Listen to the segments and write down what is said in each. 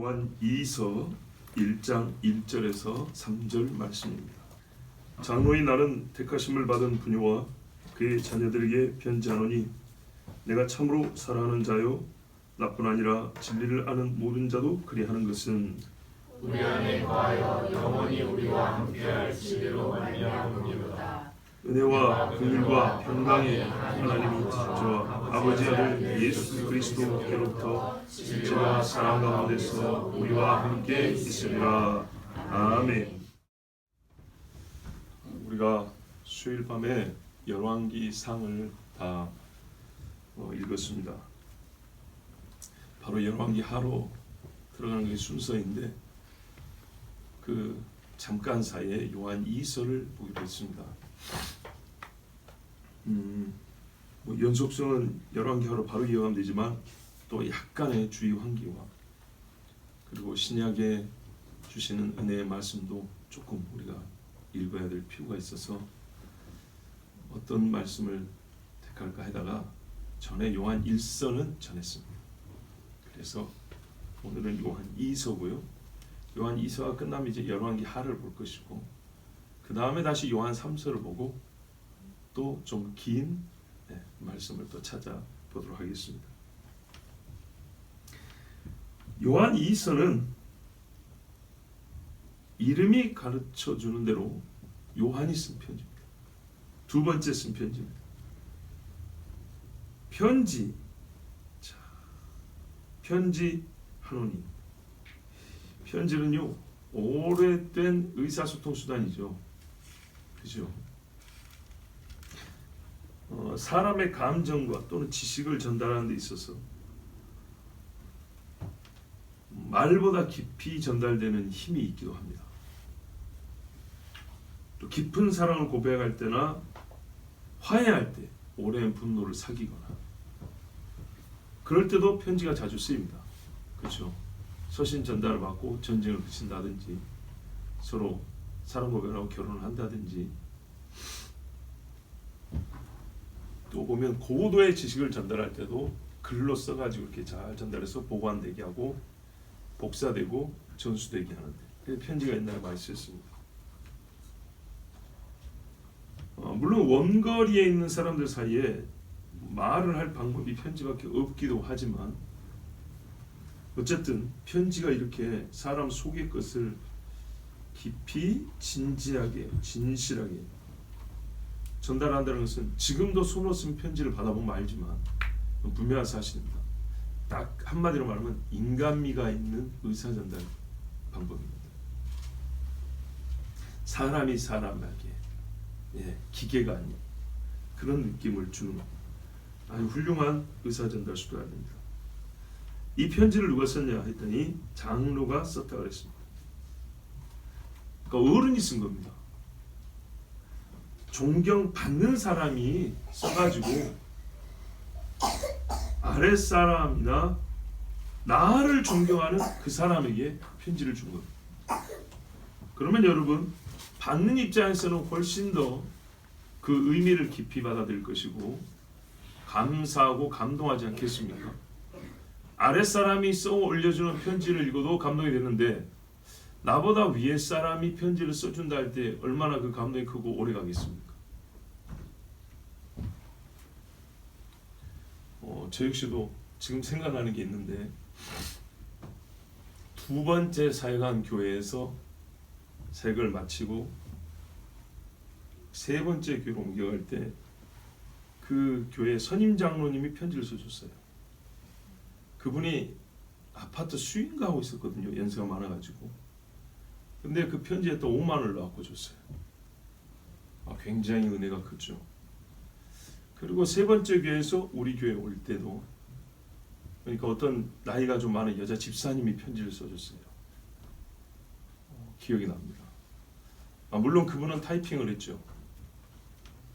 요한 2서 1장 1절에서 3절 말씀입니다. 장로인 나는 택하심을 받은 부녀와 그의 자녀들에게 편지하노니 내가 참으로 사랑하는 자요 나뿐 아니라 진리를 아는 모든 자도 그리하는 것은 우리 안에 거하여 영원히 우리와 함께할 진리로 말미암음이로다. 은혜와 긍휼과 평강의 하나님의 저와 아버지 아들 예수 그리스도께로부터 진리와 사랑 가운데서 우리와 함께 있으리라. 아멘. 우리가 수요일 밤에 열왕기상을 다 읽었습니다. 바로 열왕기 하로 들어가는 게 순서인데 그 잠깐 사이에 요한 2서를 보게 됐습니다. 연속성은 열왕기하로 바로 이어가면 되지만 또 약간의 주의 환기와 그리고 신약에 주시는 은혜의 말씀도 조금 우리가 읽어야 될 필요가 있어서 어떤 말씀을 택할까 하다가 전에 요한 1서는 전했습니다. 그래서 오늘은 요한 2서고요. 요한 2서가 끝나면 이제 열왕기 하를 볼 것이고 그 다음에 다시 요한 3서를 보고 또 좀 긴 말씀을 또 찾아보도록 하겠습니다. 요한 2서는 이름이 가르쳐주는 대로 요한이 쓴 편지입니다. 두 번째 쓴 편지입니다. 편지, 편지 하노니 편지는요 오래된 의사소통 수단이죠. 그죠? 사람의 감정과 또는 지식을 전달하는 데 있어서 말보다 깊이 전달되는 힘이 있기도 합니다. 또 깊은 사랑을 고백할 때나 화해할 때 오랜 분노를 사귀거나 그럴 때도 편지가 자주 쓰입니다. 그렇죠? 서신 전달을 받고 전쟁을 그친다든지 서로 사랑 고백하고 결혼을 한다든지 또 보면 고도의 지식을 전달할 때도 글로 써가지고 이렇게 잘 전달해서 보관되게 하고 복사되고 전수되게 하는데 그래서 편지가 옛날에 많이 쓰였습니다. 물론 원거리에 있는 사람들 사이에 말을 할 방법이 편지밖에 없기도 하지만 어쨌든 편지가 이렇게 사람 속의 것을 깊이 진지하게 진실하게 전달한다는 것은 지금도 손으로 쓴 편지를 받아보면 알지만 분명한 사실입니다. 딱 한마디로 말하면 인간미가 있는 의사전달 방법입니다. 사람이 사람에게 기계가 아닌 그런 느낌을 주는 아주 훌륭한 의사전달 수단입니다. 이 편지를 누가 썼냐 했더니 장로가 썼다고 그랬습니다. 그러니까 어른이 쓴 겁니다. 존경받는 사람이 써가지고 아랫사람이나 나를 존경하는 그 사람에게 편지를 준 겁니다. 그러면 여러분 받는 입장에서는 훨씬 더 그 의미를 깊이 받아들일 것이고 감사하고 감동하지 않겠습니까? 아랫사람이 써 올려주는 편지를 읽어도 감동이 되는데 나보다 위에 사람이 편지를 써준다 할 때 얼마나 그 감동이 크고 오래 가겠습니까? 저 역시도 지금 생각나는 게 있는데 두 번째 사역한 교회에서 사역을 마치고 세 번째 교회로 옮겨갈 때 그 교회 선임 장로님이 편지를 써줬어요. 그분이 아파트 수인가 하고 있었거든요. 연세가 많아가지고. 근데 그 편지에 또 5만 원을 넣고 줬어요. 굉장히 은혜가 크죠. 그리고 세 번째 교회에서 우리 교회 올 때도 그러니까 어떤 나이가 좀 많은 여자 집사님이 편지를 써줬어요. 기억이 납니다. 물론 그분은 타이핑을 했죠.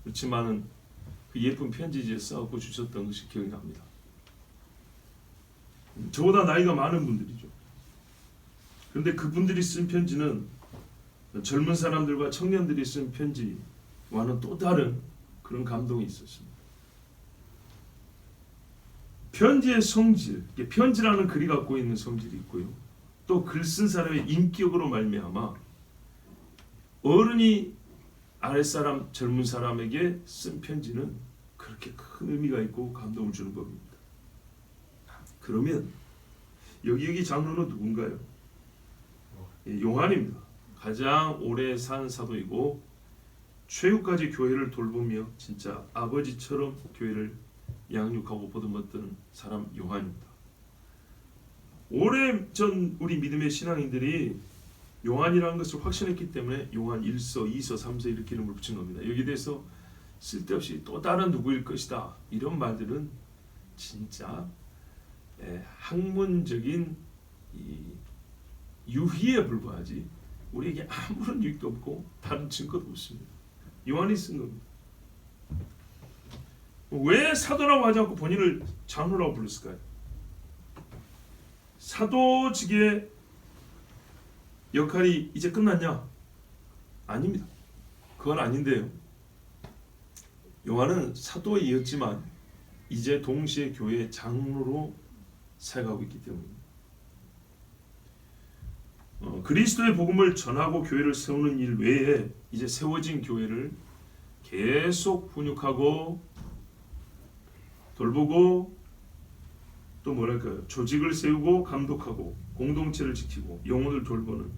그렇지만은 그 예쁜 편지지에 써갖고 주셨던 것이 기억이 납니다. 저보다 나이가 많은 분들이죠. 그런데 그분들이 쓴 편지는 젊은 사람들과 청년들이 쓴 편지와는 또 다른 그런 감동이 있었습니다. 편지의 성질, 편지라는 글이 갖고 있는 성질이 있고요. 또 글 쓴 사람의 인격으로 말미암아 어른이 아랫사람 젊은 사람에게 쓴 편지는 그렇게 큰 의미가 있고 감동을 주는 법입니다. 그러면 여기 장로는 누군가요? 요한입니다. 가장 오래 산 사도이고 최후까지 교회를 돌보며 진짜 아버지처럼 교회를 양육하고 보듬었던 사람 요한입니다. 오래전 우리 믿음의 신앙인들이 요한이라는 것을 확신했기 때문에 요한 1서, 2서, 3서 이렇게 이름을 붙인 겁니다. 여기에 대해서 쓸데없이 또 다른 누구일 것이다 이런 말들은 진짜 학문적인 유희에 불과하지 우리에게 아무런 유익도 없고 다른 증거도 없습니다. 요한이 쓴 겁니다. 왜 사도라고 하지 않고 본인을 장로라고 불렀을까요? 사도직의 역할이 이제 끝났냐? 아닙니다. 그건 아닌데요. 요한은 사도에 이었지만 이제 동시에 교회의 장로로 사역하고 있기 때문입니다. 그리스도의 복음을 전하고 교회를 세우는 일 외에 이제 세워진 교회를 계속 훈육하고 돌보고 또 뭐랄까요? 조직을 세우고 감독하고 공동체를 지키고 영혼을 돌보는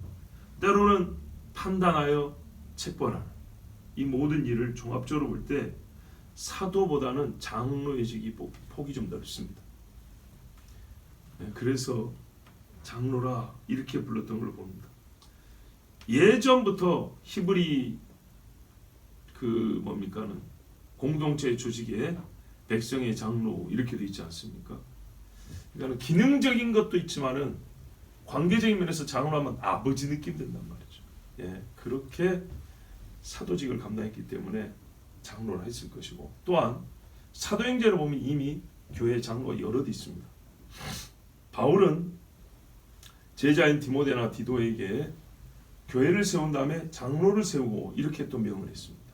때로는 판단하여 책벌하는 이 모든 일을 종합적으로 볼 때 사도보다는 장로의 직이 폭이 좀 넓습니다. 그래서 장로라 이렇게 불렀던 걸 봅니다. 예전부터 히브리 뭡니까는 공동체 조직에 백성의 장로 이렇게 돼 있지 않습니까? 그러니까 기능적인 것도 있지만은 관계적인 면에서 장로하면 아버지 느낌 든단 말이죠. 그렇게 사도직을 감당했기 때문에 장로를 했을 것이고 또한 사도행전을 보면 이미 교회 장로가 여럿 있습니다. 바울은 제자인 디모데나 디도에게 교회를 세운 다음에 장로를 세우고 이렇게 또 명을 했습니다.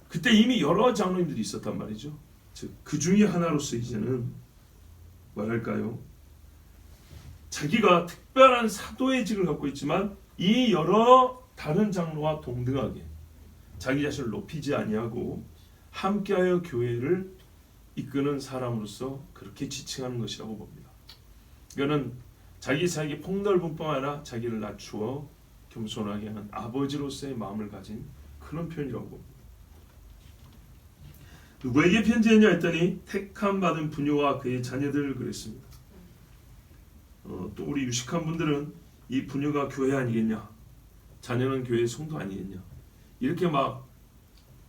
그때 이미 여러 장로님들이 있었단 말이죠. 즉 그 중에 하나로서 이제는 뭐랄까요? 자기가 특별한 사도의 직을 갖고 있지만 이 여러 다른 장로와 동등하게 자기 자신을 높이지 아니하고 함께하여 교회를 이끄는 사람으로서 그렇게 지칭하는 것이라고 봅니다. 이거는 자기 사역이 폭넓은 뿐 아니라 자기를 낮추어 겸손하게 하는 아버지로서의 마음을 가진 그런 표현이라고 봅니다. 누구에게 편지했냐 했더니 택함 받은 부녀와 그의 자녀들을 그랬습니다. 또 우리 유식한 분들은 이 부녀가 교회 아니겠냐, 자녀는 교회 성도 아니겠냐 이렇게 막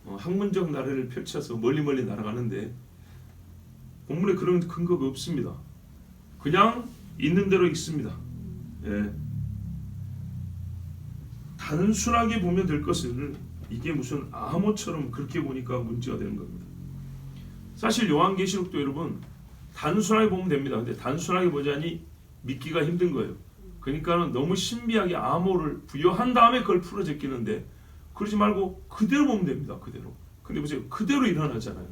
학문적 나래를 펼쳐서 멀리 날아가는데 본문에 그런 근거가 없습니다. 그냥 있는 대로 읽습니다. 단순하게 보면 될 것을 이게 무슨 암호처럼 그렇게 보니까 문제가 되는 겁니다. 사실 요한계시록도 여러분 단순하게 보면 됩니다. 근데 단순하게 보자니 믿기가 힘든 거예요. 그러니까는 너무 신비하게 암호를 부여한 다음에 그걸 풀어 제끼는데 그러지 말고 그대로 보면 됩니다. 그대로. 근데 보세요. 그대로 일어나잖아요.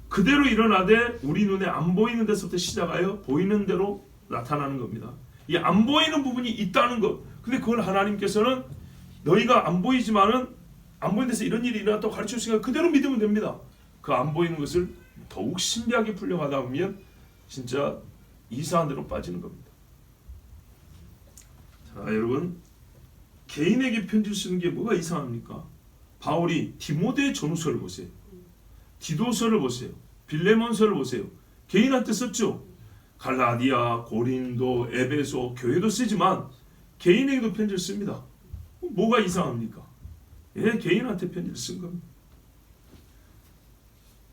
그대로 일어나되 우리 눈에 안 보이는 데서부터 시작하여 보이는 대로 나타나는 겁니다. 이 안 보이는 부분이 있다는 것. 근데 그걸 하나님께서는 너희가 안 보이지만은 안 보이는 데서 이런 일이 일어났다고 가르쳐주시니까 그대로 믿으면 됩니다. 그 안 보이는 것을 더욱 신비하게 풀려가다 보면 진짜 이상한 데로 빠지는 겁니다. 자, 여러분 개인에게 편지를 쓰는 게 뭐가 이상합니까? 바울이 디모데 전후서를 보세요. 디도서를 보세요. 빌레몬서를 보세요. 개인한테 썼죠. 갈라디아, 고린도, 에베소, 교회도 쓰지만 개인에게도 편지를 씁니다. 뭐가 이상합니까? 개인한테 편지를 쓴 겁니다.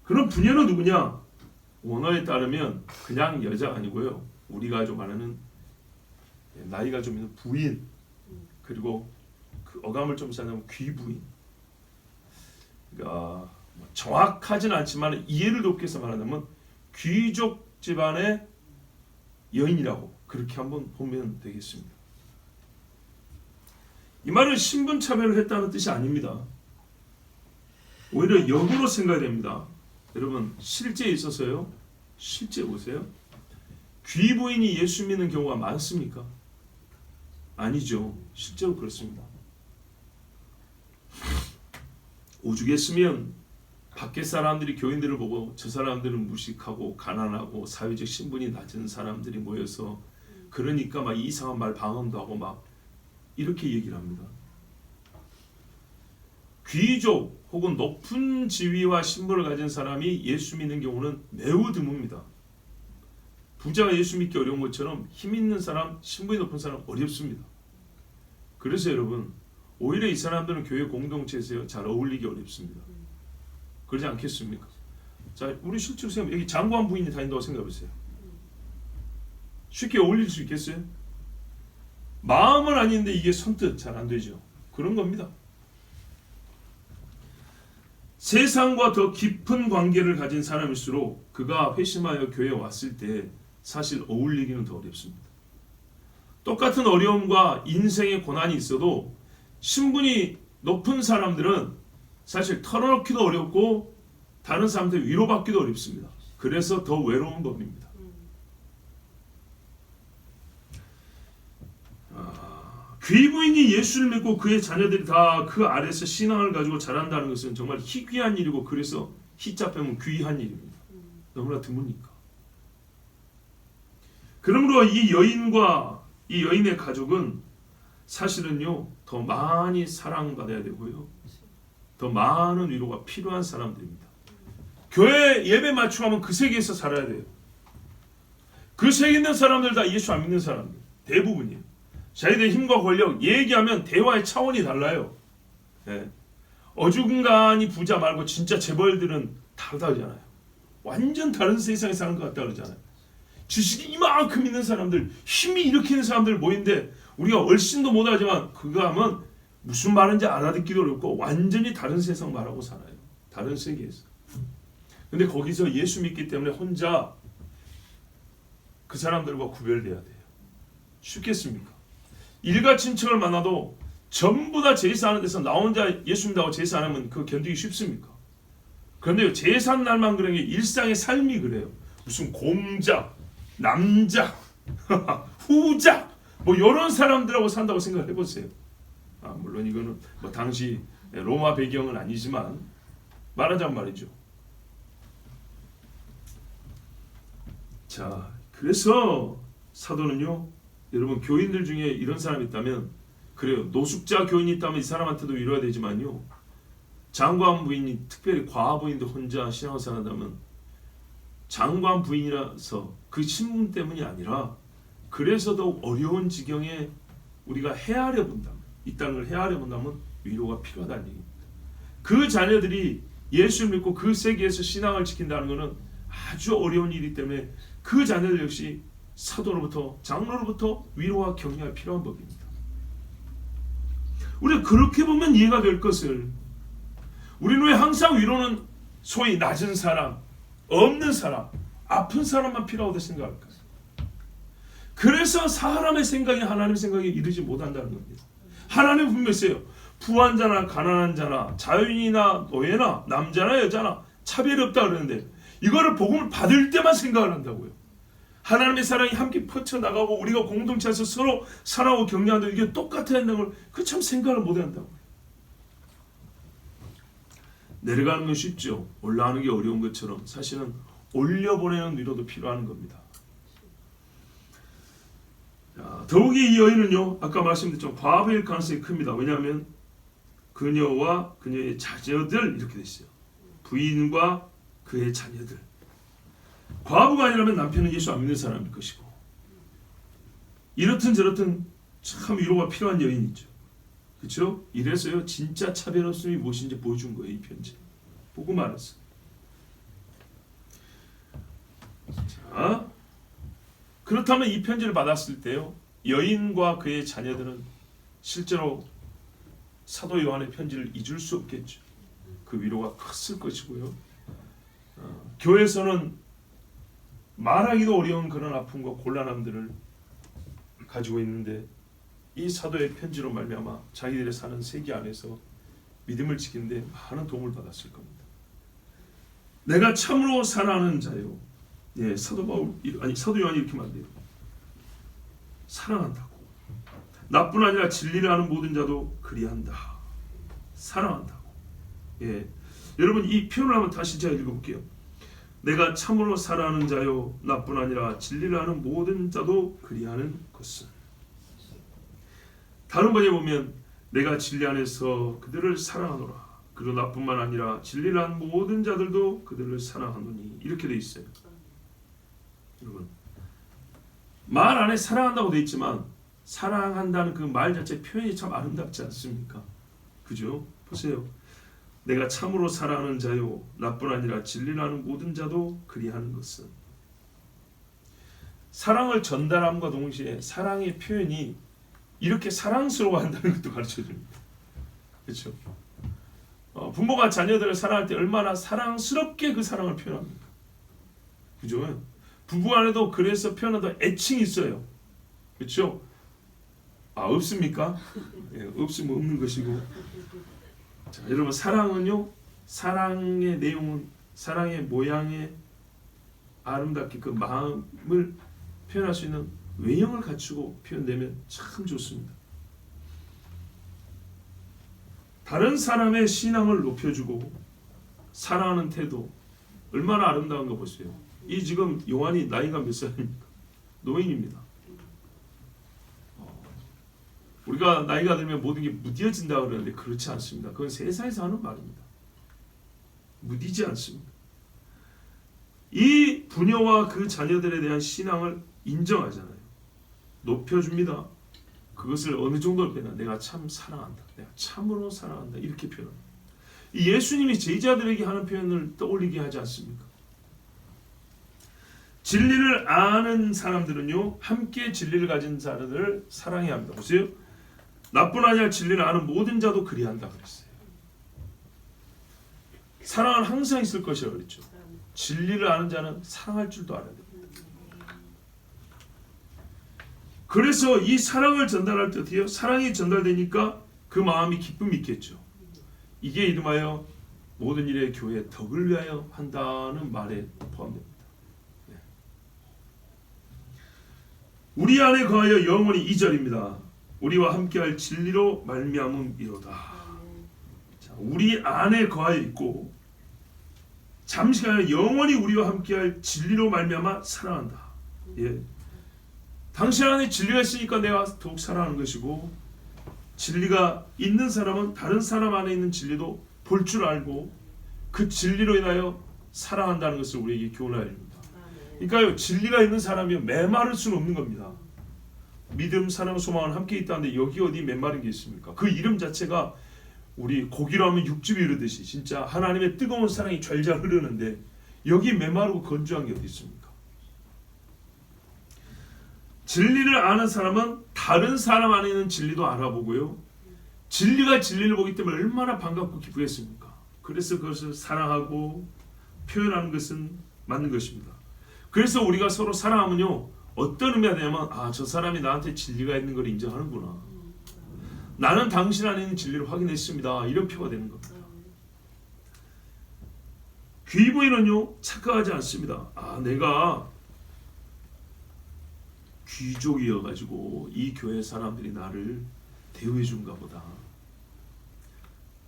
그럼 부녀는 누구냐? 원어에 따르면 그냥 여자가 아니고요. 우리가 좀 아는 나이가 좀 있는 부인, 그리고 그 어감을 좀 쓰자면 귀부인. 그러니까 정확하진 않지만 이해를 돕기 위해서 말하자면 귀족 집안의 여인이라고 그렇게 한번 보면 되겠습니다. 이 말은 신분 차별을 했다는 뜻이 아닙니다. 오히려 역으로 생각이 됩니다. 여러분 실제에 있어서요. 실제 보세요. 귀부인이 예수 믿는 경우가 많습니까? 아니죠. 실제로 그렇습니다. 오죽했으면 밖에 사람들이 교인들을 보고 저 사람들은 무식하고 가난하고 사회적 신분이 낮은 사람들이 모여서 그러니까 막 이상한 말 방언도 하고 막 이렇게 얘기를 합니다. 귀족 혹은 높은 지위와 신분을 가진 사람이 예수 믿는 경우는 매우 드뭅니다. 부자가 예수 믿기 어려운 것처럼 힘 있는 사람, 신분이 높은 사람 어렵습니다. 그래서 여러분, 오히려 이 사람들은 교회 공동체에서 잘 어울리기 어렵습니다. 그러지 않겠습니까? 자, 우리 실제로 생각, 여기 장관 부인이 다닌다고 생각해보세요. 쉽게 어울릴 수 있겠어요? 마음은 아닌데 이게 선뜻 잘 안 되죠. 그런 겁니다. 세상과 더 깊은 관계를 가진 사람일수록 그가 회심하여 교회에 왔을 때 사실 어울리기는 더 어렵습니다. 똑같은 어려움과 인생의 고난이 있어도 신분이 높은 사람들은 사실 털어놓기도 어렵고 다른 사람들 위로받기도 어렵습니다. 그래서 더 외로운 법입니다. 귀부인이 예수를 믿고 그의 자녀들이 다 그 아래서 신앙을 가지고 자란다는 것은 정말 희귀한 일이고 그래서 희자 빼면 귀한 일입니다. 너무나 드무니까. 그러므로 이 여인과 이 여인의 가족은 사실은요 더 많이 사랑받아야 되고요 더 많은 위로가 필요한 사람들입니다. 교회 예배 맞춰가면 그 세계에서 살아야 돼요. 그 세계에 있는 사람들 다 예수 안 믿는 사람들 대부분이에요. 자기들의 힘과 권력 얘기하면 대화의 차원이 달라요. 네. 어중간히 부자 말고 진짜 재벌들은 다르다잖아요. 완전 다른 세상에 사는 것 같다 그러잖아요. 지식이 이만큼 있는 사람들, 힘이 이렇게 있는 사람들 모인데 우리가 얼씬도 못하지만 그거 하면 무슨 말인지 알아듣기도 어렵고 완전히 다른 세상 말하고 살아요. 다른 세계에서. 근데 거기서 예수 믿기 때문에 혼자 그 사람들과 구별돼야 돼요. 쉽겠습니까? 일가 친척을 만나도 전부 다 제사하는 데서 나 혼자 예수 믿다고 제사 안 하면 그거 견디기 쉽습니까? 그런데 제사하는 날만 그런 게 일상의 삶이 그래요. 무슨 공작, 남작, 후작 뭐 이런 사람들하고 산다고 생각을 해보세요. 물론 이거는 뭐 당시 로마 배경은 아니지만 말하자면 말이죠. 자, 그래서 사도는요, 여러분 교인들 중에 이런 사람이 있다면 그래요. 노숙자 교인이 있다면 이 사람한테도 위로해야 되지만요. 장관 부인이 특별히 과부인도 혼자 신앙생활 한다면 장관 부인이라서 그 신분 때문이 아니라 그래서 더욱 어려운 지경에 우리가 헤아려 본다면 이 땅을 헤아려 본다면 위로가 필요하다는 얘기입니다. 그 자녀들이 예수를 믿고 그 세계에서 신앙을 지킨다는 것은 아주 어려운 일이기 때문에 그 자녀들 역시 사도로부터 장로로부터 위로와 격려가 필요한 법입니다. 우리가 그렇게 보면 이해가 될 것을 우리는 왜 항상 위로는 소위 낮은 사람, 없는 사람, 아픈 사람만 필요하다고 생각할까요? 그래서 사람의 생각이 하나님의 생각에 이르지 못한다는 겁니다. 하나님은 분명했어요. 부한 자나 가난한 자나 자유인이나 노예나 남자나 여자나 차별이 없다 그러는데 이거를 복음을 받을 때만 생각을 한다고요. 하나님의 사랑이 함께 퍼쳐나가고 우리가 공동체에서 서로 사랑하고 격려한다는 이게 똑같다는 걸 그 참 생각을 못한다고요. 내려가는 건 쉽죠. 올라가는 게 어려운 것처럼 사실은 올려보내는 위로도 필요한 겁니다. 자, 더욱이 이 여인은요, 아까 말씀드렸죠, 과부일 가능성이 큽니다. 왜냐하면 그녀와 그녀의 자녀들 이렇게 돼 있어요. 부인과 그의 자녀들. 과부가 아니라면 남편은 예수 안 믿는 사람일 것이고, 이렇든 저렇든 참 위로가 필요한 여인이죠. 그렇죠? 이래서요 진짜 차별 없음이 무엇인지 보여준 거예요. 이 편지 보고 말았어. 자, 그렇다면 이 편지를 받았을 때요 여인과 그의 자녀들은 실제로 사도 요한의 편지를 잊을 수 없겠죠. 그 위로가 컸을 것이고요. 교회에서는 말하기도 어려운 그런 아픔과 곤란함들을 가지고 있는데 이 사도의 편지로 말미암아 자기들의 사는 세계 안에서 믿음을 지키는데 많은 도움을 받았을 겁니다. 내가 참으로 사랑하는 자요, 사도 요한이 이렇게 말해요. 사랑한다고. 나뿐 아니라 진리를 아는 모든 자도 그리한다. 사랑한다고. 여러분 이 표현을 한번 다시 제가 읽어볼게요. 내가 참으로 사랑하는 자요 나뿐 아니라 진리를 아는 모든 자도 그리하는 것은. 다른 번에 보면 내가 진리 안에서 그들을 사랑하노라. 그리고 나뿐만 아니라 진리를 아는 모든 자들도 그들을 사랑하노니. 이렇게 돼 있어요. 여러분 말 안에 사랑한다고 돼 있지만 사랑한다는 그 말 자체 표현이 참 아름답지 않습니까? 그죠? 보세요. 내가 참으로 사랑하는 자요 나뿐 아니라 진리를 아는 모든 자도 그리하는 것은. 사랑을 전달함과 동시에 사랑의 표현이 이렇게 사랑스러워한다는 것도 가르쳐줍니다. 그렇죠? 부모가 자녀들을 사랑할 때 얼마나 사랑스럽게 그 사랑을 표현합니까? 그죠? 부부 안에도 그래서 표현하다 애칭이 있어요. 그렇죠? 없습니까? 없으면 없는 것이고. 자, 여러분 사랑은요, 사랑의 내용은 사랑의 모양에 아름답게 그 마음을 표현할 수 있는 외형을 갖추고 표현되면 참 좋습니다. 다른 사람의 신앙을 높여주고 사랑하는 태도 얼마나 아름다운 거 보세요. 이 지금 요한이 나이가 몇 살입니까? 노인입니다. 우리가 나이가 들면 모든 게 무뎌진다 그러는데 그렇지 않습니다. 그건 세상에서 하는 말입니다. 무디지 않습니다. 이 부녀와 그 자녀들에 대한 신앙을 인정하잖아요. 높여줍니다. 그것을 어느 정도로 표현하나? 내가 참 사랑한다. 내가 참으로 사랑한다. 이렇게 표현합니다. 예수님이 제자들에게 하는 표현을 떠올리게 하지 않습니까? 진리를 아는 사람들은요 함께 진리를 가진 자들을 사랑해야 합니다. 보세요. 나뿐 아니라 진리를 아는 모든 자도 그리한다 그랬어요. 사랑은 항상 있을 것이라고 그랬죠. 진리를 아는 자는 사랑할 줄도 알아야 됩니다. 그래서 이 사랑을 전달할 때 어떻게 해요? 사랑이 전달되니까 그 마음이 기쁨이 있겠죠. 이게 이름하여 모든 일에 교회의 덕을 위하여 한다는 말에 포함됩니다. 우리 안에 거하여 영원히 2절입니다. 우리와 함께할 진리로 말미암음이로다. 자, 우리 안에 거하여 있고 잠시간 영원히 우리와 함께할 진리로 말미암아 사랑한다. 당신 안에 진리가 있으니까 내가 더욱 사랑하는 것이고 진리가 있는 사람은 다른 사람 안에 있는 진리도 볼 줄 알고 그 진리로 인하여 사랑한다는 것을 우리에게 교훈하여 줍니다. 그러니까요 진리가 있는 사람이 메마를 수는 없는 겁니다. 믿음, 사랑, 소망은 함께 있다는데 여기 어디 메마른 게 있습니까? 그 이름 자체가 우리 고기로 하면 육즙이 흐르듯이 진짜 하나님의 뜨거운 사랑이 좔좔 흐르는데 여기 메마르고 건조한 게 어디 있습니까? 진리를 아는 사람은 다른 사람 안에 있는 진리도 알아보고요. 진리가 진리를 보기 때문에 얼마나 반갑고 기쁘겠습니까? 그래서 그것을 사랑하고 표현하는 것은 맞는 것입니다. 그래서 우리가 서로 사랑하면요. 어떤 의미가 되냐면 저 사람이 나한테 진리가 있는 걸 인정하는구나. 나는 당신 안에 있는 진리를 확인했습니다. 이런 표가 되는 겁니다. 귀부인은요. 착각하지 않습니다. 내가 귀족이어가지고 이 교회 사람들이 나를 대우해 준가 보다.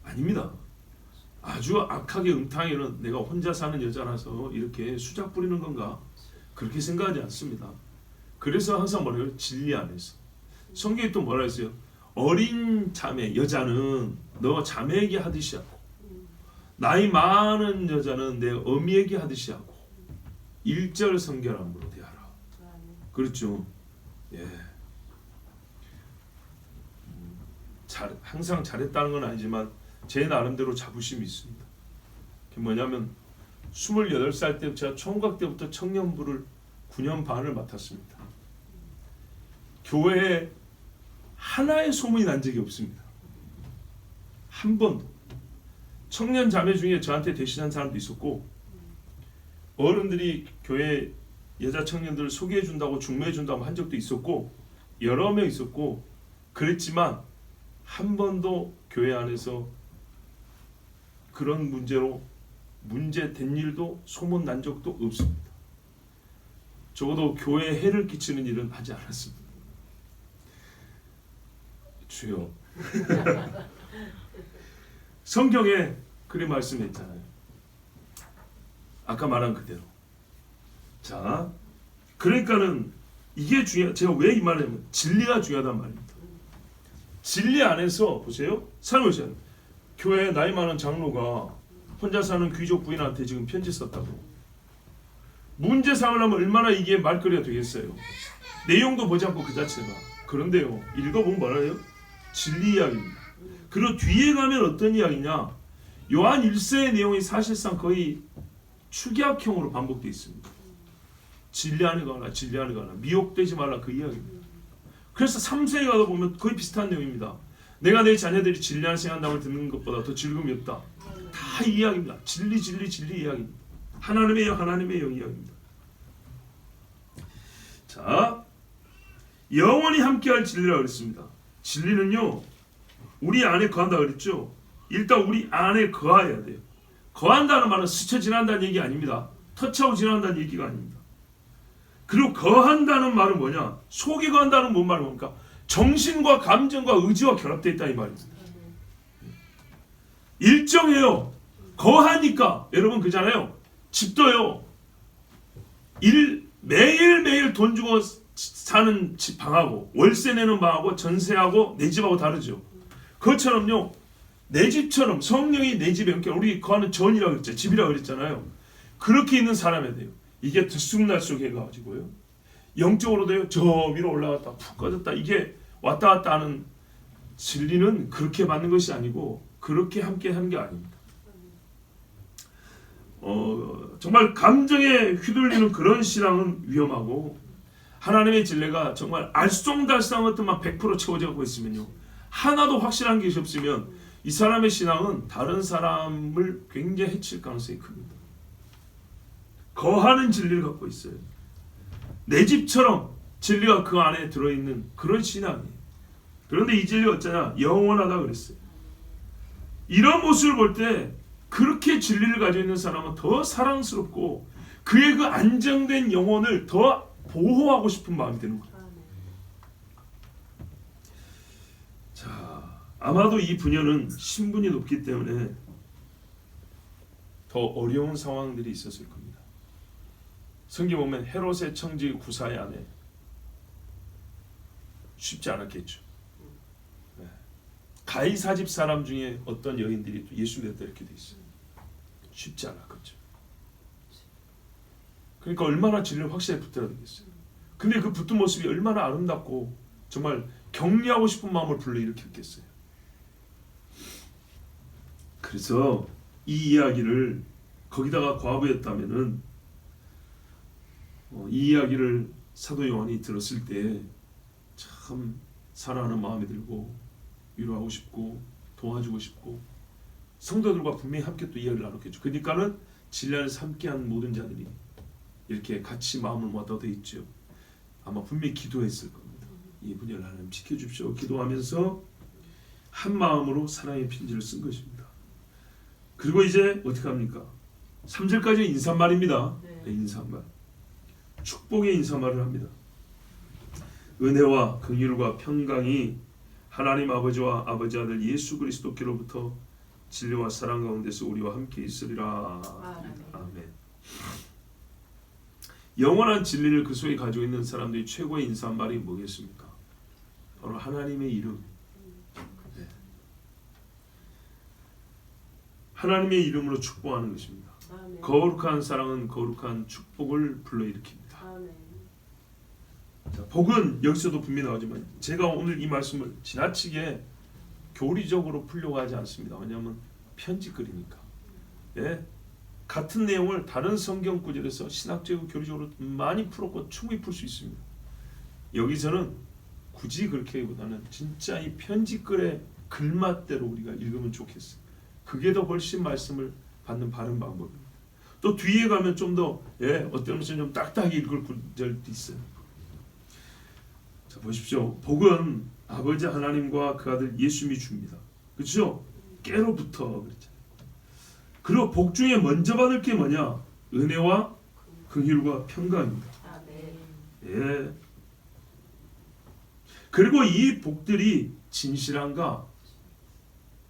아닙니다. 아주 악하게 음탕에는 내가 혼자 사는 여자라서 이렇게 수작 부리는 건가? 그렇게 생각하지 않습니다. 그래서 항상 뭐래요? 진리 안에서. 성경이 또 뭐라 했어요? 어린 자매, 여자는 너 자매에게 하듯이 하고 나이 많은 여자는 내 어미에게 하듯이 하고 일절 성결함으로 대하라. 그렇죠? 항상 잘했다는 건 아니지만 제 나름대로 자부심이 있습니다. 그게 뭐냐면 28살 때 제가 총각 때부터 청년부를 9년 반을 맡았습니다. 교회에 하나의 소문이 난 적이 없습니다. 한 번도. 청년 자매 중에 저한테 대신한 사람도 있었고 어른들이 교회 여자 청년들을 소개해 준다고 중매해 준다고 한 적도 있었고 여러 명 있었고 그랬지만 한 번도 교회 안에서 그런 문제로 문제된 일도 소문 난 적도 없습니다. 적어도 교회에 해를 끼치는 일은 하지 않았습니다. 주여. 성경에 그리 말씀했잖아요. 아까 말한 그대로. 자, 그러니까는 이게 제가 왜 이 말을 하냐면 진리가 중요하단 말입니다. 진리 안에서 보세요. 살아보세요. 교회 나이 많은 장로가 혼자 사는 귀족 부인한테 지금 편지 썼다고. 문제 삼으려면 얼마나 이게 말거리가 되겠어요. 내용도 보지 않고 그 자체가. 그런데요, 읽어보면 뭐라요? 진리 이야기입니다. 그리고 뒤에 가면 어떤 이야기냐? 요한 1세의 내용이 사실상 거의 축약형으로 반복되어 있습니다. 진리하는 거나 진리하는 거나 미혹되지 말라 그 이야기입니다. 그래서 3세에 가다 보면 거의 비슷한 내용입니다. 내가 내 자녀들이 진리하는 생각담을 듣는 것보다 더 즐거움이 없다. 다 이 이야기입니다. 진리 이야기입니다. 하나님의 영 이야기입니다. 자, 영원히 함께할 진리라고 그랬습니다. 진리는요, 우리 안에 거한다 그랬죠. 일단 우리 안에 거해야 돼요. 거한다는 말은 스쳐 지난다는 얘기 아닙니다. 터치하고 지난다는 얘기가 아닙니다. 그리고 거한다는 말은 뭐냐? 속이 거한다는 뭔 말입니까? 정신과 감정과 의지와 결합되어 있다 이 말입니다. 일정해요. 거하니까 여러분 그잖아요. 집도요. 매일매일 돈 주고 사는 집 방하고 월세 내는 방하고 전세하고 내 집하고 다르죠. 그것처럼요. 내 집처럼 성령이 내 집에 우리 거하는 전이라고 그랬죠. 집이라고 그랬잖아요. 그렇게 있는 사람에 돼요. 이게 들쑥날쑥 해가지고요. 영적으로도요. 저 위로 올라갔다 푹 꺼졌다. 이게 왔다 갔다 하는 진리는 그렇게 받는 것이 아니고 그렇게 함께 하는 게 아닙니다. 정말 감정에 휘둘리는 그런 신앙은 위험하고 하나님의 진리가 정말 알쏭달쏭한 것들만 100% 채워져가고 있으면요. 하나도 확실한 것이 없으면 이 사람의 신앙은 다른 사람을 굉장히 해칠 가능성이 큽니다. 거하는 진리를 갖고 있어요. 내 집처럼 진리가 그 안에 들어있는 그런 신앙이에요. 그런데 이 진리가 어쩌냐? 영원하다 그랬어요. 이런 모습을 볼 때 그렇게 진리를 가지고 있는 사람은 더 사랑스럽고 그의 그 안정된 영혼을 더 보호하고 싶은 마음이 드는 거예요. 자, 아마도 이 부녀는 신분이 높기 때문에 더 어려운 상황들이 있었을 겁니다. 성경 보면 헤롯의 청지 구사의 아내 쉽지 않았겠죠. 네. 가이사 집 사람 중에 어떤 여인들이 또 예수 믿었다 이렇게 돼 있어요. 쉽지 않았겠죠. 그러니까 얼마나 진리를 확실히 붙들어야 되겠어요. 근데 그 붙은 모습이 얼마나 아름답고 정말 격려하고 싶은 마음을 불러일으켰겠어요. 그래서 이 이야기를 거기다가 과부였다면은 이 이야기를 사도 요한이 들었을 때 참 사랑하는 마음이 들고 위로하고 싶고 도와주고 싶고 성도들과 분명히 함께 또 이야기를 나눴겠죠. 그러니까는 진리 안에서 함께한 모든 자들이 이렇게 같이 마음을 모아서 돼 있죠. 아마 분명히 기도했을 겁니다. 이 분야를 하나님 지켜주십시오. 기도하면서 한 마음으로 사랑의 편지를 쓴 것입니다. 그리고 이제 어떻게 합니까? 3절까지 인사말입니다. 네, 인사말. 축복의 인사말을 합니다. 은혜와 긍휼과 평강이 하나님 아버지와 아버지 아들 예수 그리스도께로부터 진리와 사랑 가운데서 우리와 함께 있으리라. 아멘. 영원한 진리를 그 속에 가지고 있는 사람들이 최고의 인사말이 뭐겠습니까? 바로 하나님의 이름. 네. 하나님의 이름으로 축복하는 것입니다. 아멘. 거룩한 사랑은 거룩한 축복을 불러일으킵니다. 아멘. 자, 복은 여기서도 분명히 나오지만 제가 오늘 이 말씀을 지나치게 교리적으로 풀려고 하지 않습니다. 왜냐하면 편지글이니까. 예? 같은 내용을 다른 성경 구절에서 신학적이고 교리적으로 많이 풀었고 충분히 풀 수 있습니다. 여기서는 굳이 그렇게보다는 진짜 이 편지글의 글맛대로 우리가 읽으면 좋겠어요. 그게 더 훨씬 말씀을 받는 바른 방법입니다. 또 뒤에 가면 좀 더 어떤 것은 좀 딱딱하게 읽을 구절도 있어요. 자, 보십시오. 복은 아버지 하나님과 그 아들 예수님이 줍니다. 그렇죠? 깨로부터 그랬잖아요. 그리고 복 중에 먼저 받을 게 뭐냐? 은혜와 긍휼과 평강입니다. 예. 그리고 이 복들이 진실한가?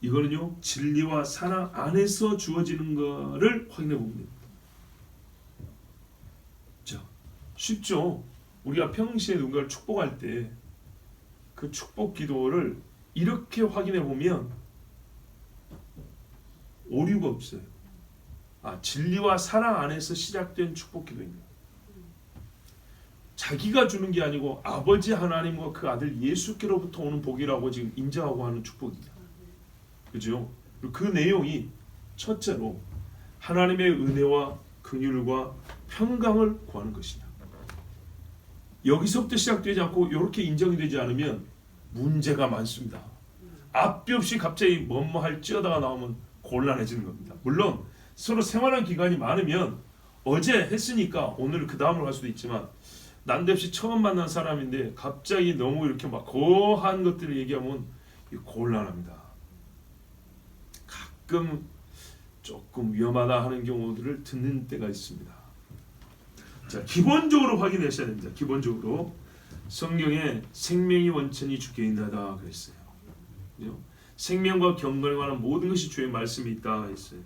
이거는요, 진리와 사랑 안에서 주어지는 거를 확인해 보면 됩니다. 자, 쉽죠? 우리가 평시에 누군가를 축복할 때 그 축복 기도를 이렇게 확인해 보면 오류가 없어요. 진리와 사랑 안에서 시작된 축복 기도입니다. 자기가 주는 게 아니고 아버지 하나님과 그 아들 예수께로부터 오는 복이라고 지금 인정하고 하는 축복입니다. 그죠? 그 내용이 첫째로 하나님의 은혜와 긍휼과 평강을 구하는 것이다. 여기서부터 시작되지 않고 이렇게 인정이 되지 않으면 문제가 많습니다. 앞이 없이 갑자기 뭐뭐 할지어다가 나오면 곤란해지는 겁니다. 물론 서로 생활한 기간이 많으면 어제 했으니까 오늘 그 다음으로 갈 수도 있지만 난데없이 처음 만난 사람인데 갑자기 너무 이렇게 막 거한 것들을 얘기하면 곤란합니다. 가끔 조금 위험하다 하는 경우들을 듣는 때가 있습니다. 자, 기본적으로 확인하셔야 됩니다. 기본적으로 성경에 생명이 원천이 주께 있나다 그랬어요. 그죠? 생명과 경건에 관한 모든 것이 주의 말씀이 있다 했어요.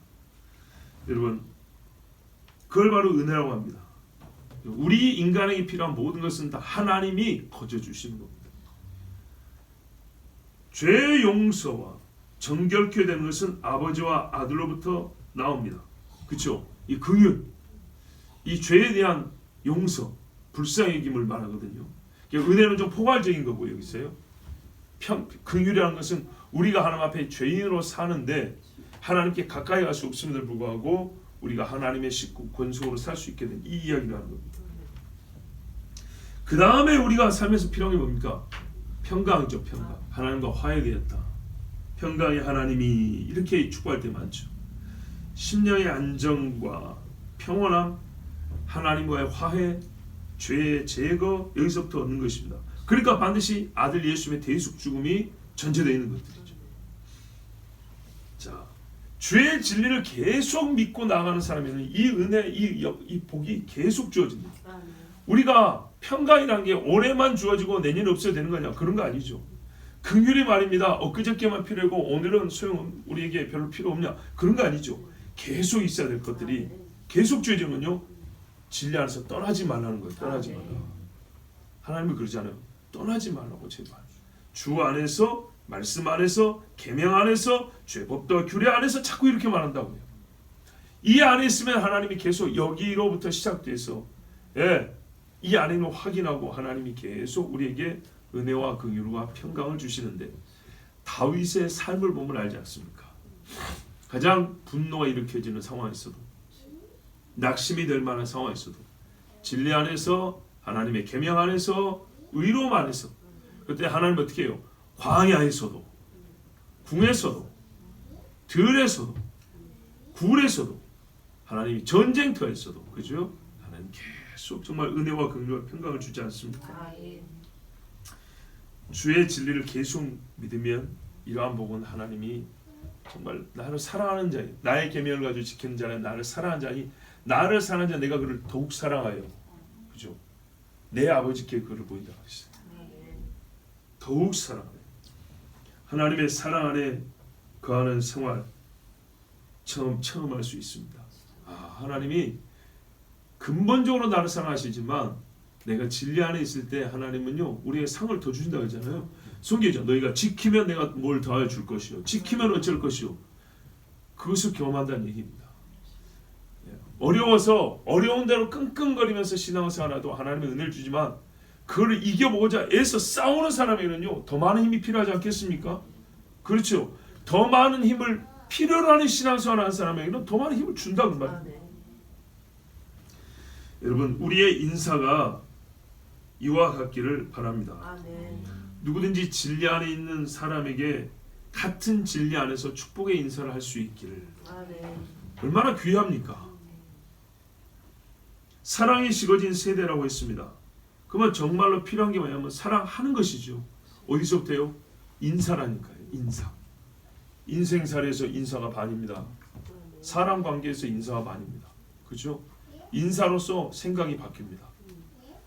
여러분, 그걸 바로 은혜라고 합니다. 우리 인간에게 필요한 모든 것은 다 하나님이 거저 주시는 겁니다. 죄 용서와 정결케 되는 것은 아버지와 아들로부터 나옵니다. 그렇죠? 이 긍휼, 이 죄에 대한 용서, 불쌍히 여김을 말하거든요. 은혜는 좀 포괄적인 거고 여기서요. 긍휼이라는 것은 우리가 하나님 앞에 죄인으로 사는데 하나님께 가까이 갈 수 없음에도 불구하고 우리가 하나님의 식구 권속으로 살 수 있게 된 이 이야기를 하는 겁니다. 그 다음에 우리가 삶에서 필요한 게 뭡니까? 평강이죠. 평강. 하나님과 화해되었다. 평강의 하나님이 이렇게 축복할 때 많죠. 심령의 안정과 평온함, 하나님과의 화해, 죄의 제거, 여기서부터 얻는 것입니다. 그러니까 반드시 아들 예수님의 대속 죽음이 전제되어 있는 것들이죠. 자, 주의 진리를 계속 믿고 나가는 사람에는 이 은혜, 이 복이 계속 주어집니다. 우리가 평강이라는 게 올해만 주어지고 내년 없어야 되는 거냐? 그런 거 아니죠. 긍휼이 말입니다. 엊그저께만 필요하고 오늘은 우리에게 별로 필요 없냐? 그런 거 아니죠. 계속 있어야 될 것들이 계속 주어지면요, 진리 안에서 떠나지 말라는 거예요. 떠나지 말라. 하나님이 그러잖아요. 떠나지 말라고 제발. 주 안에서, 말씀 안에서, 계명 안에서, 죄법도와 규례 안에서 자꾸 이렇게 말한다고요. 이 안에 있으면 하나님이 계속 여기로부터 시작돼서 이 안에는 확인하고 하나님이 계속 우리에게 은혜와 긍휼과 평강을 주시는데, 다윗의 삶을 보면 알지 않습니까? 가장 분노가 일으켜지는 상황에서도, 낙심이 될 만한 상황에서도, 진리 안에서, 하나님의 계명 안에서, 의로움 안에서, 그때 하나님 어떻게 해요? 광야에서도, 궁에서도, 들에서도, 굴에서도, 하나님이 전쟁터에서도, 그죠? 하나님 계속 정말 은혜와 긍휼과 평강을 주지 않습니까? 주의 진리를 계속 믿으면 이러한 복은 하나님이 정말 나를 사랑하는 자니, 나의 계명을 가지고 지키는 자는 나를 사랑하는 자니, 나를 사랑하는 자 내가 그를 더욱 사랑하여, 그죠? 내 아버지께 그를 보인다 하셨어요. 더욱 사랑하여 하나님의 사랑 안에 거하는 생활 처음 할 수 있습니다. 하나님이 근본적으로 나를 사랑하시지만 내가 진리 안에 있을 때 하나님은요, 우리에게 상을 더 주신다고 하잖아요. 성경이죠. 너희가 지키면 내가 뭘 더하여 줄 것이요, 지키면 어쩔 것이요. 그것을 경험한다는 얘기입니다. 어려워서 어려운 대로 끙끙거리면서 신앙생활해도 하나님의 은혜를 주지만 그걸 이겨보고자 애써 싸우는 사람에게는요, 더 많은 힘이 필요하지 않겠습니까? 그렇죠. 더 많은 힘을 필요로 하는 신앙생활을 하는 사람에게는 더 많은 힘을 준다 그 말입니다. 여러분, 우리의 인사가 이와 같기를 바랍니다. 누구든지 진리 안에 있는 사람에게 같은 진리 안에서 축복의 인사를 할 수 있기를. 얼마나 귀합니까? 사랑이 식어진 세대라고 했습니다. 그러면 정말로 필요한 게 뭐냐면 사랑하는 것이죠. 어디서부터요? 인사라니까요. 인사. 인생살이에서 인사가 반입니다. 사람 관계에서 인사가 반입니다. 그렇죠? 인사로서 생각이 바뀝니다.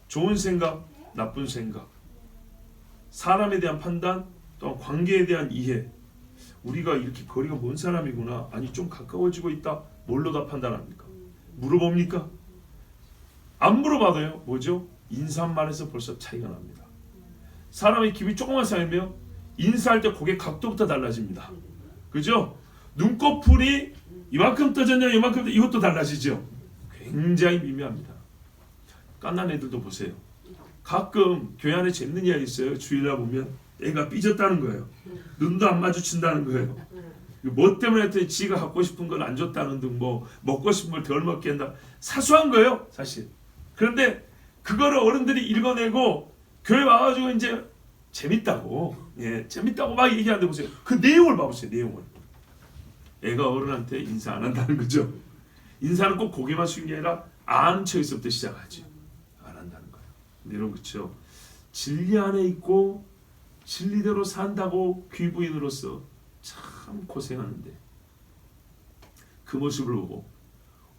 좋은 생각, 나쁜 생각, 사람에 대한 판단, 또한 관계에 대한 이해. 우리가 이렇게 거리가 먼 사람이구나. 아니 좀 가까워지고 있다. 뭘로 다 판단합니까? 물어봅니까? 안 물어봐도요. 뭐죠? 인사말에서 벌써 차이가 납니다. 사람의 기분이 조금만 상하면 인사할 때 고개 각도부터 달라집니다. 그죠? 눈꺼풀이 이만큼 떠졌냐 이만큼 이것도 달라지죠. 굉장히 미묘합니다. 깐난 애들도 보세요. 가끔 교회 안에 재밌는 이야기 있어요. 주일날 보면 애가 삐졌다는 거예요. 눈도 안 마주친다는 거예요. 뭐 때문에 했더니 지가 갖고 싶은 걸 안 줬다는 등 뭐 먹고 싶은 걸 덜 먹게 한다. 사소한 거예요 사실. 그런데 그거를 어른들이 읽어내고 교회 와가지고 이제 재밌다고 재밌다고 막 얘기하는데 보세요. 그 내용을 봐보세요. 내용을. 애가 어른한테 인사 안 한다는 거죠. 인사는 꼭 고개만 숙이는 게 아니라 아는 척에서부터 시작하죠. 안 한다는 거예요. 근데 여러분 그렇죠. 진리 안에 있고 진리대로 산다고 귀부인으로서 참 고생하는데 그 모습을 보고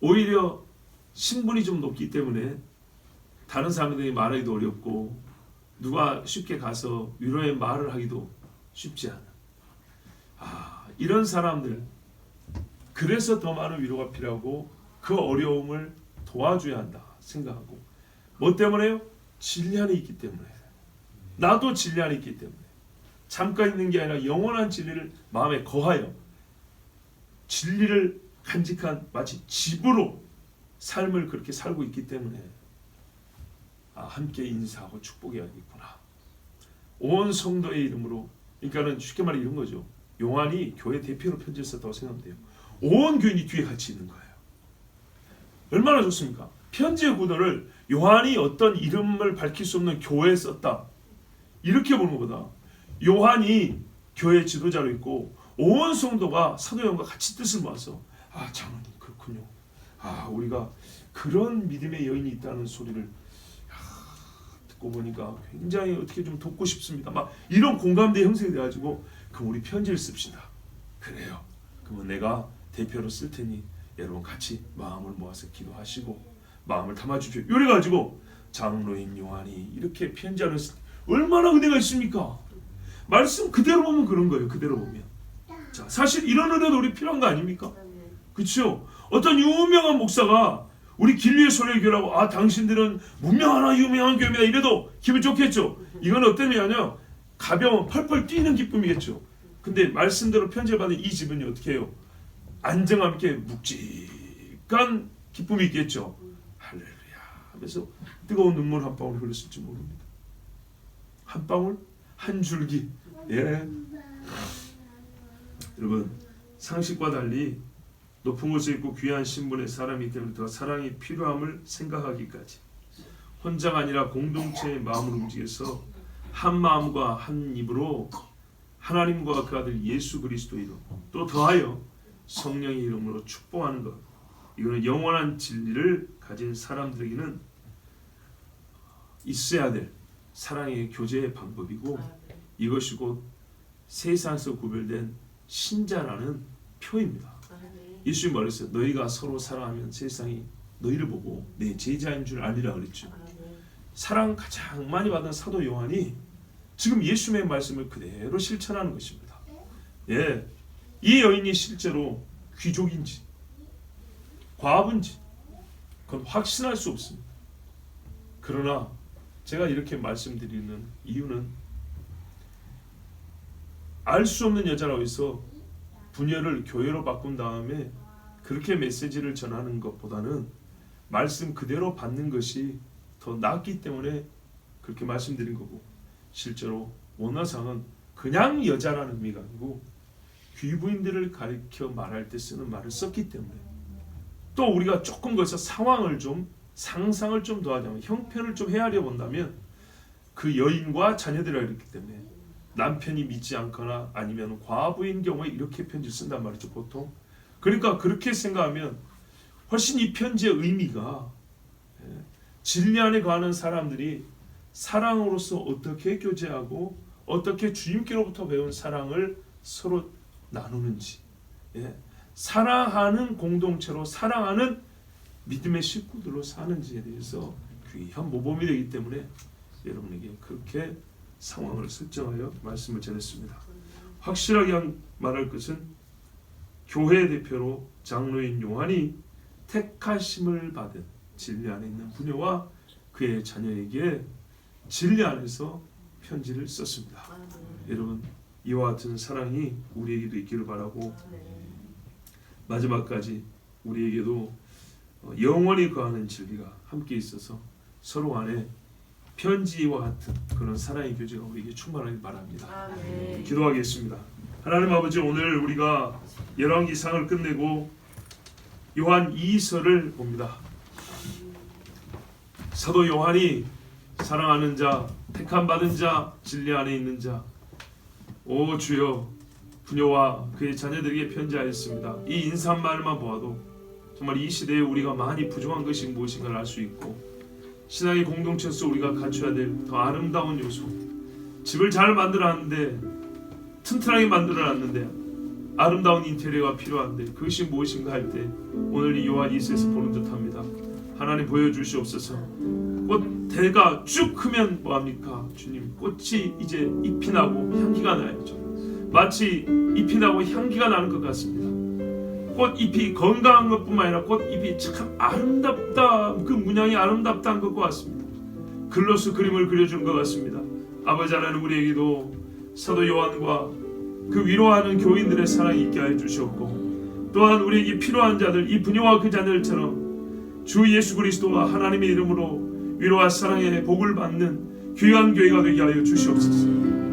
오히려 신분이 좀 높기 때문에 다른 사람들이 말하기도 어렵고 누가 쉽게 가서 위로의 말을 하기도 쉽지 않아. 이런 사람들, 그래서 더 많은 위로가 필요하고 그 어려움을 도와줘야 한다 생각하고. 뭐 때문에요? 진리 안에 있기 때문에. 나도 진리 안에 있기 때문에. 잠깐 있는 게 아니라 영원한 진리를 마음에 거하여 진리를 간직한 마치 집으로 삶을 그렇게 살고 있기 때문에 함께 인사하고 축복해야겠구나. 온 성도의 이름으로. 그러니까는 쉽게 말해 이런 거죠. 요한이 교회 대표로 편지를 썼다고 생각하면 돼요. 온 교인이 뒤에 같이 있는 거예요. 얼마나 좋습니까? 편지의 구도를 요한이 어떤 이름을 밝힐 수 없는 교회에 썼다. 이렇게 보는 것보다 요한이 교회 지도자로 있고 온 성도가 사도 요한과 같이 뜻을 모아서 장로님 그렇군요. 우리가 그런 믿음의 여인이 있다는 소리를 듣고 보니까 굉장히 어떻게 좀 돕고 싶습니다. 막 이런 공감대 형성이 돼가지고 그럼 우리 편지를 씁시다. 그래요. 그러면 내가 대표로 쓸 테니 여러분 같이 마음을 모아서 기도하시고 마음을 담아주십시오. 이래가지고 장로인 요한이 이렇게 편지하는 얼마나 은혜가 있습니까? 말씀 그대로 보면 그런 거예요. 그대로 보면. 자, 사실 이런 은혜도 우리 필요한 거 아닙니까? 그렇죠? 어떤 유명한 목사가 우리 길리의 소리를 교라고 당신들은 문명하나 유명한 교회입니다. 이래도 기분 좋겠죠. 이건 어떤 의미냐면 가벼운 펄펄 뛰는 기쁨이겠죠. 근데 말씀대로 편지를 받은 이 집은요 어떻게 해요? 안정함 있게 묵직한 기쁨이 있겠죠. 할렐루야 하면서 뜨거운 눈물 한 방울 흘렸을지 모릅니다. 한 방울? 한 줄기. 여러분 상식과 달리 높은 곳에 있고 귀한 신분의 사람이기 때문에 더 사랑이 필요함을 생각하기까지 혼자가 아니라 공동체의 마음을 움직여서 한 마음과 한 입으로 하나님과 그 아들 예수 그리스도의 이름 또 더하여 성령의 이름으로 축복하는 것. 이거는 영원한 진리를 가진 사람들에게는 있어야 될 사랑의 교제의 방법이고 이것이 곧 세상에서 구별된 신자라는 표입니다. 예수님 말했어요. 너희가 서로 사랑하면 세상이 너희를 보고 내 제자인 줄 알리라 그랬죠. 사랑 가장 많이 받은 사도 요한이 지금 예수님의 말씀을 그대로 실천하는 것입니다. 이 여인이 실제로 귀족인지 과부인지 그건 확신할 수 없습니다. 그러나 제가 이렇게 말씀드리는 이유는 알 수 없는 여자라고 해서 분열을 교회로 바꾼 다음에 그렇게 메시지를 전하는 것보다는 말씀 그대로 받는 것이 더 낫기 때문에 그렇게 말씀드린 거고, 실제로 원어상은 그냥 여자라는 의미가 아니고 귀부인들을 가리켜 말할 때 쓰는 말을 썼기 때문에, 또 우리가 조금 거기서 상황을 좀 상상을 좀 더하자면 형편을 좀 헤아려 본다면 그 여인과 자녀들이 있기 때문에 남편이 믿지 않거나 아니면 과부인 경우에 이렇게 편지를 쓴단 말이죠 보통. 그러니까 그렇게 생각하면 훨씬 이 편지의 의미가 진리 안에 거하는 사람들이 사랑으로서 어떻게 교제하고 어떻게 주님께로부터 배운 사랑을 서로 나누는지, 사랑하는 공동체로 사랑하는 믿음의 식구들로 사는지에 대해서 귀한 모범이 되기 때문에 여러분에게 그렇게 상황을 설정하여 말씀을 전했습니다. 확실하게 말할 것은 교회 대표로 장로인 요한이 택하심을 받은 진리 안에 있는 부녀와 그의 자녀에게 진리 안에서 편지를 썼습니다. 여러분, 이와 같은 사랑이 우리에게도 있기를 바라고 마지막까지 우리에게도 영원히 거하는 진리가 함께 있어서 서로 안에 편지와 같은 그런 사랑의 교제가 우리에게 충만하길 바랍니다. 기도하겠습니다. 하나님 아버지, 오늘 우리가 열왕기상을 끝내고 요한 2서를 봅니다. 사도 요한이 사랑하는 자, 택함 받은 자, 진리 안에 있는 자, 오 주여, 부녀와 그의 자녀들에게 편지하였습니다. 이 인사말만 보아도 정말 이 시대에 우리가 많이 부족한 것이 무엇인가를 알 수 있고, 신앙의 공동체에서 우리가 갖춰야 될 더 아름다운 요소, 집을 잘 만들어놨는데, 튼튼하게 만들어놨는데 아름다운 인테리어가 필요한데 그것이 무엇인가 할 때 오늘 이 요한 2서에서 보는 듯합니다. 하나님 보여주시옵소서. 꽃대가 쭉 크면 뭐합니까? 주님, 꽃이 이제 잎이 나고 향기가 나야죠. 마치 잎이 나고 향기가 나는 것 같습니다. 꽃잎이 건강한 것뿐만 아니라 꽃잎이 참 아름답다, 그 문양이 아름답다는 것과 같습니다. 글로서 그림을 그려준 것 같습니다. 아버지 하나님, 우리에게도 사도 요한과 그 위로하는 교인들의 사랑이 있게 하여 주시옵고, 또한 우리에게 필요한 자들, 이 부녀와 그 자녀들처럼 주 예수 그리스도와 하나님의 이름으로 위로와 사랑의 복을 받는 귀한 교회가 되게 하여 주시옵소서.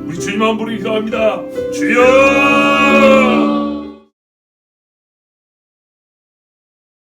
우리 주님 한번 부르기 기도합니다. 주여!